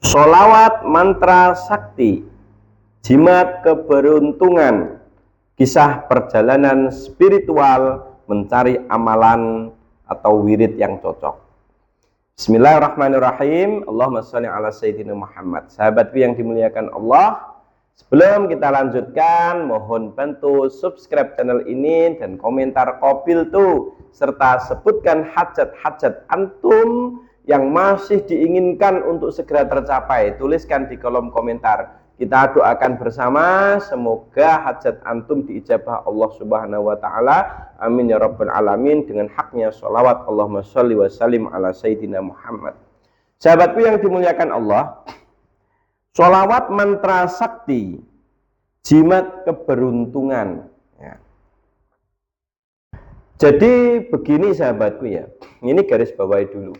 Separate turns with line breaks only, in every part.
Sholawat mantra sakti, jimat keberuntungan, kisah perjalanan spiritual mencari amalan atau wirid yang cocok. Bismillahirrahmanirrahim. Allahumma sholli ala sayyidina Muhammad. Sahabatku yang dimuliakan Allah, sebelum kita lanjutkan, mohon bantu subscribe channel ini dan komentar kopil tuh, serta sebutkan hajat-hajat antum yang masih diinginkan untuk segera tercapai. Tuliskan di kolom komentar. Kita doakan bersama, semoga hajat antum diijabah Allah Subhanahu wa taala. Amin ya rabbal alamin. Dengan haknya sholawat Allahumma sholli wa sallim ala sayyidina Muhammad. Sahabatku yang dimuliakan Allah, sholawat mantra sakti, jimat keberuntungan ya. Jadi begini sahabatku ya, ini garis bawahi dulu.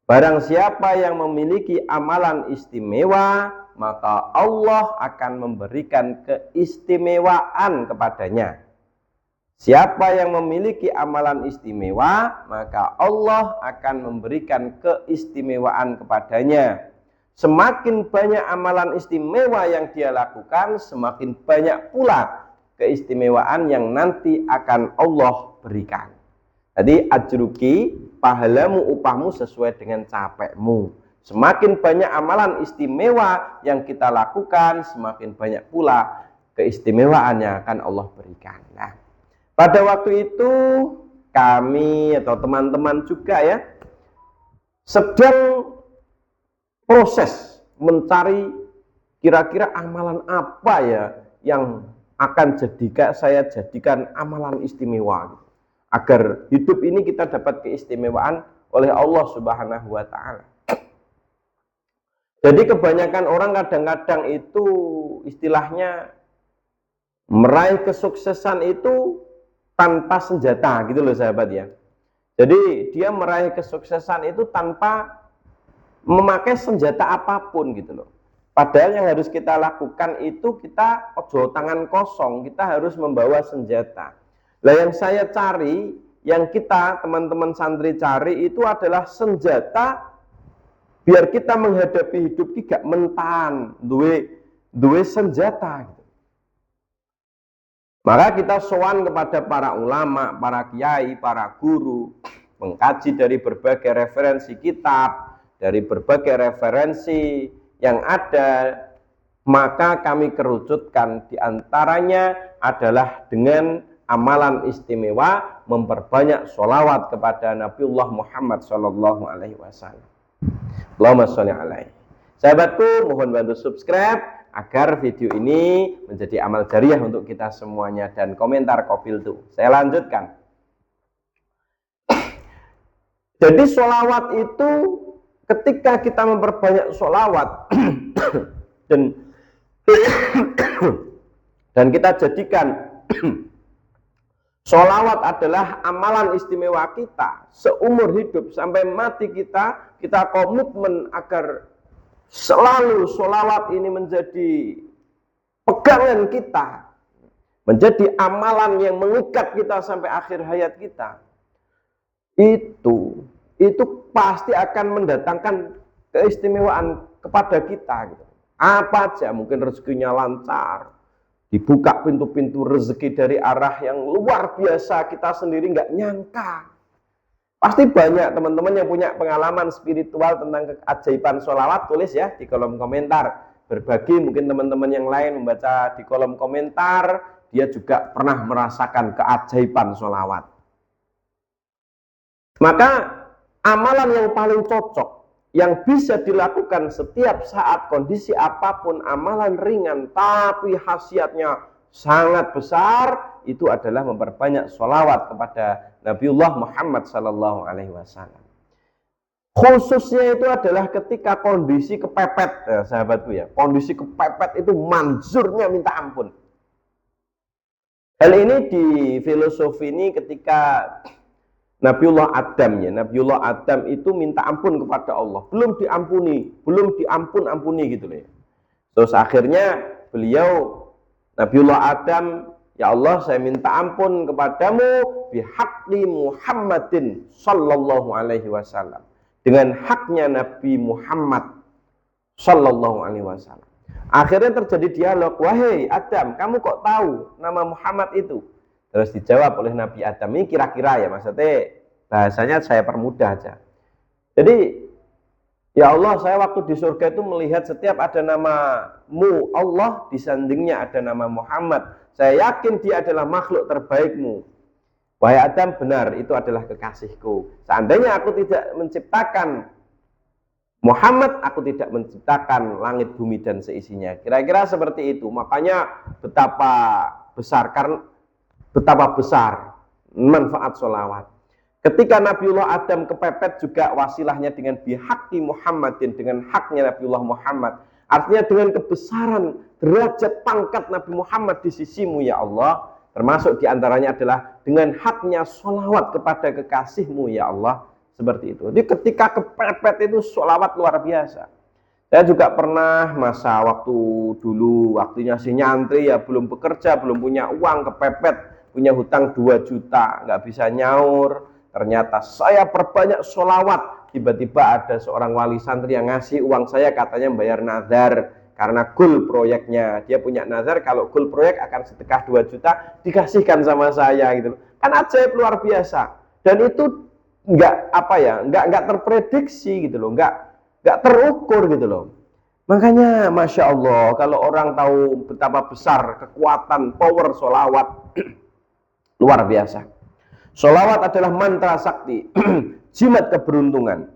Barang siapa yang memiliki amalan istimewa, maka Allah akan memberikan keistimewaan kepadanya. Siapa yang memiliki amalan istimewa, maka Allah akan memberikan keistimewaan kepadanya. Semakin banyak amalan istimewa yang dia lakukan, semakin banyak pula keistimewaan yang nanti akan Allah berikan. Jadi ajruki, pahalamu, upahmu sesuai dengan capekmu. Semakin banyak amalan istimewa yang kita lakukan, semakin banyak pula keistimewaan yang akan Allah berikan. Nah, pada waktu itu kami atau teman-teman juga ya sedang proses mencari kira-kira amalan apa ya yang akan saya jadikan amalan istimewa, agar hidup ini kita dapat keistimewaan oleh Allah Subhanahu wa taala. Jadi kebanyakan orang kadang-kadang itu istilahnya meraih kesuksesan itu tanpa senjata gitu loh sahabat ya. Jadi dia meraih kesuksesan itu tanpa memakai senjata apapun gitu loh. Padahal yang harus kita lakukan itu kita ojo tangan kosong, kita harus membawa senjata. Lah yang saya cari, yang kita teman-teman santri cari itu adalah senjata biar kita menghadapi hidup tidak mentan, duwe senjata gitu. Maka kita sowan kepada para ulama, para kiai, para guru, mengkaji dari berbagai referensi kitab, dari berbagai referensi yang ada, maka kami kerucutkan diantaranya adalah dengan amalan istimewa memperbanyak sholawat kepada Nabiullah Muhammad Sallallahu Alaihi Wasallam. Allahumma sholli alaihi. Sahabatku, mohon bantu subscribe agar video ini menjadi amal jariah untuk kita semuanya, dan komentar kopil tuh. Saya lanjutkan. Jadi sholawat itu ketika kita memperbanyak sholawat dan kita jadikan sholawat adalah amalan istimewa kita seumur hidup sampai mati kita komitmen agar selalu sholawat ini menjadi pegangan kita, menjadi amalan yang mengikat kita sampai akhir hayat kita. Itu pasti akan mendatangkan keistimewaan kepada kita gitu. Apa aja, mungkin rezekinya lancar, dibuka pintu-pintu rezeki dari arah yang luar biasa, kita sendiri nggak nyangka. Pasti banyak teman-teman yang punya pengalaman spiritual tentang keajaiban sholawat. Tulis ya di kolom komentar. Berbagi, mungkin teman-teman yang lain membaca di kolom komentar, dia juga pernah merasakan keajaiban sholawat. Maka amalan yang paling cocok, yang bisa dilakukan setiap saat, kondisi apapun, amalan ringan tapi khasiatnya sangat besar, itu adalah memperbanyak sholawat kepada Nabiullah Muhammad Sallallahu Alaihi Wasallam. Khususnya itu adalah ketika kondisi kepepet ya, sahabatku ya. Kondisi kepepet itu manjurnya minta ampun. Hal ini di filosofi ini ketika Nabiullah Adam itu minta ampun kepada Allah, belum diampuni gitu loh ya. Terus akhirnya beliau Nabiullah Adam, ya Allah, saya minta ampun kepadamu bihaqqi Muhammadin sallallahu alaihi wasallam, dengan haknya Nabi Muhammad Sallallahu alaihi wasallam. Akhirnya terjadi dialog, wahai Adam, kamu kok tahu nama Muhammad itu? Terus dijawab oleh Nabi Adam, ini kira-kira ya, maksudnya bahasanya saya permudah aja. Jadi, ya Allah, saya waktu di surga itu melihat setiap ada namamu Allah, di sandingnya ada nama Muhammad. Saya yakin dia adalah makhluk terbaikmu. Wahai Adam, benar, itu adalah kekasihku. Seandainya aku tidak menciptakan Muhammad, aku tidak menciptakan langit, bumi, dan seisinya. Kira-kira seperti itu. Makanya betapa besar manfaat sholawat. Ketika Nabiullah Adam kepepet juga wasilahnya dengan bihaqi Muhammadin, dengan haknya Nabiullah Muhammad. Artinya dengan kebesaran derajat pangkat Nabi Muhammad di sisimu ya Allah. Termasuk diantaranya adalah dengan haknya sholawat kepada kekasihmu ya Allah. Seperti itu. Jadi ketika kepepet itu sholawat luar biasa. Saya juga pernah masa waktu dulu, waktunya si nyantri ya, belum bekerja, belum punya uang, kepepet, punya hutang 2 juta, nggak bisa nyaur. Ternyata saya perbanyak sholawat. Tiba-tiba ada seorang wali santri yang ngasih uang saya, katanya bayar nazar. Karena goal proyeknya, dia punya nazar kalau goal proyek akan sedekah 2 juta, dikasihkan sama saya gitu. Kan ajaib luar biasa. Dan itu nggak terprediksi gitu loh, nggak terukur gitu loh. Makanya masya Allah, kalau orang tahu betapa besar kekuatan power sholawat luar biasa. Sholawat adalah mantra sakti, jimat keberuntungan.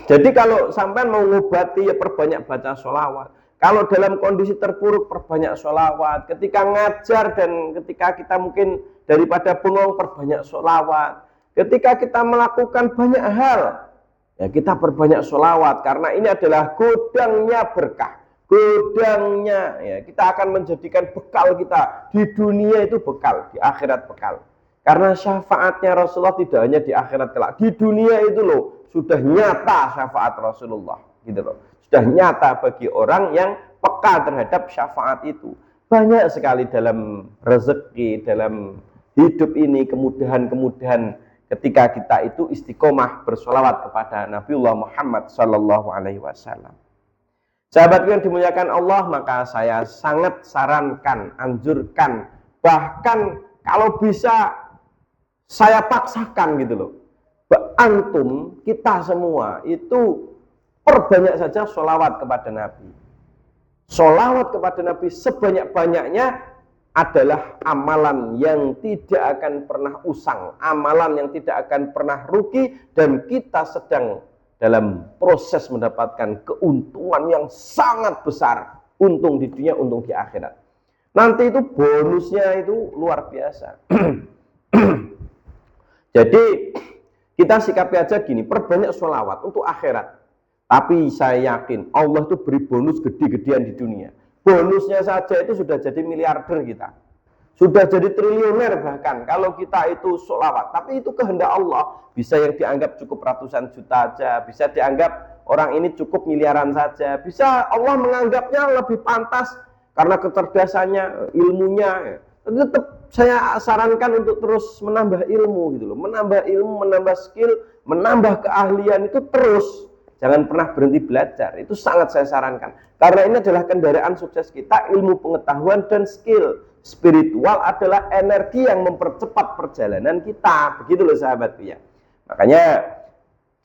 Jadi kalau sampean mau ngobati ya perbanyak baca sholawat. Kalau dalam kondisi terpuruk perbanyak sholawat. Ketika ngajar dan ketika kita mungkin daripada bengong perbanyak sholawat. Ketika kita melakukan banyak hal, ya kita perbanyak sholawat. Karena ini adalah gudangnya berkah. Gudangnya, ya kita akan menjadikan bekal kita. Di dunia itu bekal, di akhirat bekal. Karena syafaatnya Rasulullah tidak hanya di akhirat kelak. Di dunia itu loh, sudah nyata syafaat Rasulullah. Gitu loh. Sudah nyata bagi orang yang peka terhadap syafaat itu. Banyak sekali dalam rezeki, dalam hidup ini, kemudahan-kemudahan ketika kita itu istiqomah bersolawat kepada Nabiullah Muhammad Sallallahu Alaihi Wasallam. Sahabatku yang dimuliakan Allah, maka saya sangat sarankan, anjurkan, bahkan kalau bisa saya paksakan gitu loh. Antum, kita semua itu perbanyak saja solawat kepada Nabi. Solawat kepada Nabi sebanyak-banyaknya adalah amalan yang tidak akan pernah usang, amalan yang tidak akan pernah rugi, dan kita sedang dalam proses mendapatkan keuntungan yang sangat besar, untung di dunia, untung di akhirat. Nanti itu bonusnya itu luar biasa. Jadi kita sikapi aja gini, perbanyak sholawat untuk akhirat. Tapi saya yakin Allah itu beri bonus gede-gedean di dunia. Bonusnya saja itu sudah jadi miliarder kita. Sudah jadi triliuner bahkan kalau kita itu sholawat. Tapi itu kehendak Allah. Bisa yang dianggap cukup ratusan juta aja. Bisa dianggap orang ini cukup miliaran saja. Bisa Allah menganggapnya lebih pantas karena kecerdasannya, ilmunya. Tetap saya sarankan untuk terus menambah ilmu gitu loh. Menambah ilmu, menambah skill, menambah keahlian itu terus. Jangan pernah berhenti belajar, itu sangat saya sarankan. Karena ini adalah kendaraan sukses kita, ilmu pengetahuan dan skill. Spiritual adalah energi yang mempercepat perjalanan kita. Begitu loh sahabatku ya. Makanya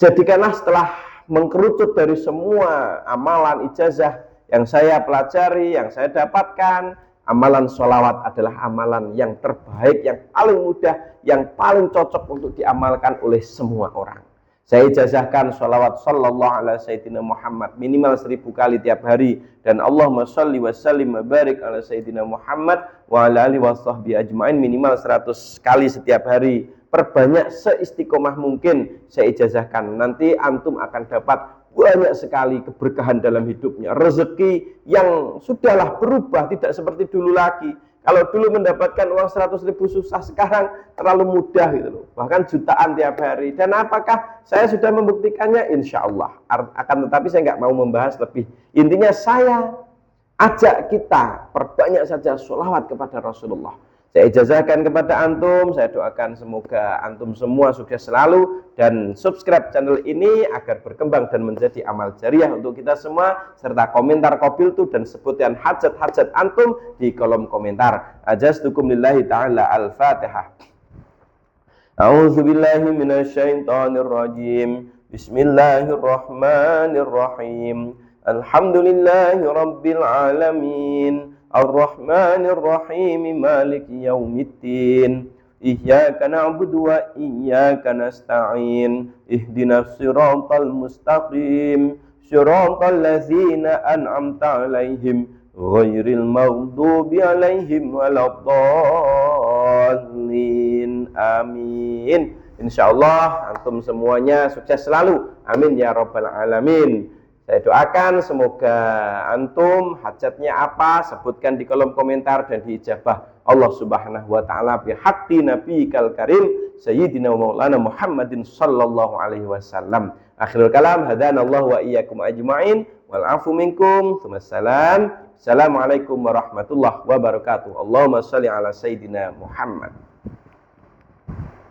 jadikanlah setelah mengkerucut dari semua amalan ijazah yang saya pelajari, yang saya dapatkan, amalan sholawat adalah amalan yang terbaik, yang paling mudah, yang paling cocok untuk diamalkan oleh semua orang. Saya ijazahkan sholawat sallallahu ala sayyidina Muhammad minimal 1000 kali tiap hari, dan Allahumma sholli wa sallim wa barik ala sayyidina Muhammad wa ala alihi wa sahbihi ajma'in minimal 100 kali setiap hari. Perbanyak seistiqomah mungkin saya ijazahkan. Nanti antum akan dapat banyak sekali keberkahan dalam hidupnya. Rezeki yang sudahlah berubah, tidak seperti dulu lagi. Kalau dulu mendapatkan uang 100.000 susah, sekarang terlalu mudah gitu loh. Bahkan jutaan tiap hari. Dan apakah saya sudah membuktikannya? Insya Allah. Akan tetapi saya nggak mau membahas lebih. Intinya saya ajak kita perbanyak saja sholawat kepada Rasulullah. Saya ijazahkan kepada antum, saya doakan semoga antum semua sukses selalu dan subscribe channel ini agar berkembang dan menjadi amal jariah untuk kita semua, serta komentar qabiltu dan sebutkan hajat-hajat antum di kolom komentar. Ajastukum lillahi ta'ala al-Fatihah. A'udzubillahi minasyaitonirrajim. Bismillahirrahmanirrahim. Alhamdulillahi rabbil alamin. Ar-Rahmanir Rahim, Maliki Yaumiddin. Iyyaka na'budu wa iyyaka nasta'in. Ihdinas siratal mustaqim. Siratal ladzina an'amta 'alaihim ghairil maghdubi 'alaihim waladdallin. Amin. Insyaallah antum semuanya sukses selalu. Amin ya rabbal alamin. Saya doakan semoga antum hajatnya apa, sebutkan di kolom komentar dan diijabah Allah Subhanahu wa taala bi haqqi nabiyikal karim sayyidina wa maulana Muhammadin sallallahu alaihi wasallam. Akhirul kalam, hadanallahu wa iyyakum ajma'in wal afu minkum. Assalamualaikum warahmatullahi wabarakatuh. Allahumma shalli ala sayyidina Muhammad.